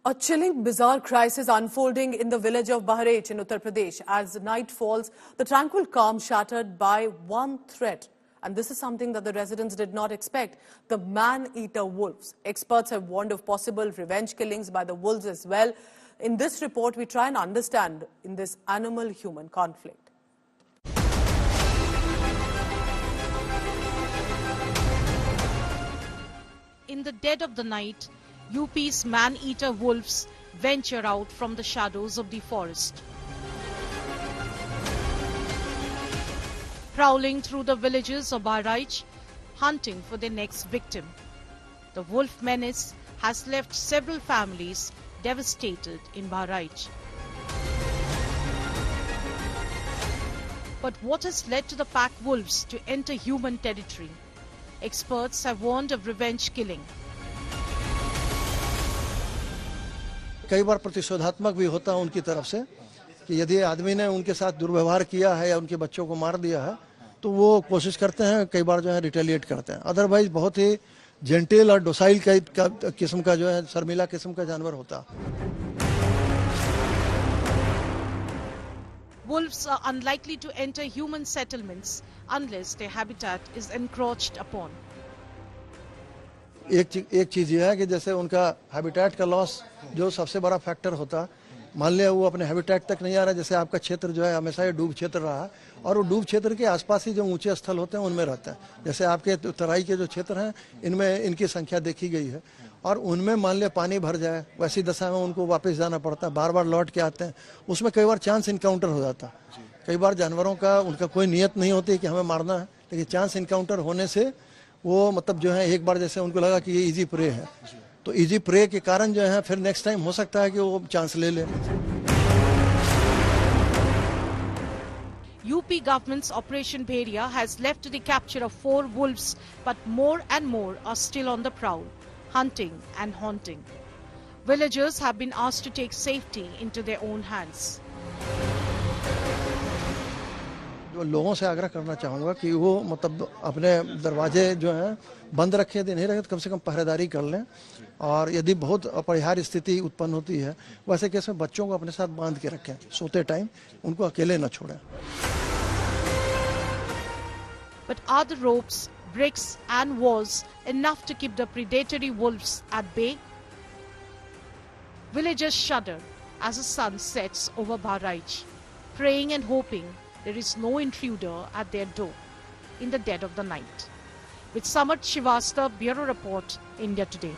A chilling, bizarre crisis unfolding in the village of Bahraich in Uttar Pradesh. As night falls, the tranquil calm shattered by one threat. And this is something that the residents did not expect. The man-eater wolves. Experts have warned of possible revenge killings by the wolves as well. In this report, we try and understand in this animal-human conflict. In the dead of the night, UP's man-eater wolves venture out from the shadows of the forest. Prowling through the villages of Bahraich, hunting for their next victim. The wolf menace has left several families devastated in Bahraich. But what has led to the pack wolves to enter human territory? Experts have warned of revenge killing. कई बार प्रतिशोधात्मक भी होता है उनकी तरफ से कि यदि आदमी ने उनके साथ दुर्व्यवहार किया है या उनके बच्चों को मार दिया है तो वो कोशिश करते हैं, कई बार जो है रिटेलिएट करते हैं। अदरवाइज बहुत ही जेंटल और डोसाइल किस्म का जो है शर्मिला किस्म का जानवर होता। Wolves are unlikely to enter human settlements unless their habitat is encroached upon. एक चीज ये है कि जैसे उनका हैबिटेट का लॉस जो सबसे बड़ा फैक्टर होता, मान लिया वो अपने हैबिटेट तक नहीं आ रहा, जैसे आपका क्षेत्र जो है हमेशा ये डूब क्षेत्र रहा है और वो डूब क्षेत्र के आसपास ही जो ऊंचे स्थल होते हैं उनमें रहते हैं। जैसे आपके तराई के जो क्षेत्र हैं इनमें इनकी संख्या देखी गई है और उनमें मान लिया पानी भर जाए, वैसी दशा में उनको वापस जाना पड़ता है, बार बार लौट के आते हैं। उसमें कई बार चांस इनकाउंटर हो जाता है। कई बार जानवरों का उनका कोई नियत नहीं होती कि हमें मारना है, लेकिन चांस इनकाउंटर होने से वो मतलब जो है एक बार जैसे उनको लगा कि ये इजी प्रे है तो इजी प्रे के कारण जो है फिर नेक्स्ट टाइम हो सकता है कि वो चांस ले ले। UP government's Operation Bheria has led to the capture of 4 wolves, but more and more are still on the prowl, hunting and haunting. Villagers have been asked to take safety into their own hands. लोगों से आग्रह करना चाहूँगा कि वो मतलब अपने दरवाजे जो हैं बंद रखें, यदि नहीं रखें तो कम से कम पहरेदारी कर लें और यदि बहुत अपरिहार्य स्थिति उत्पन्न होती है वैसे केस में बच्चों को अपने साथ बांध के रखें, सोते टाइम उनको अकेले न छोड़ें। But are the ropes, bricks and walls enough to keep the predatory wolves at bay? Villagers shudder as the sun sets over Bahraich, praying and hoping there is no intruder at their door in the dead of the night. With Samad Shivasta, Bureau Report, India Today.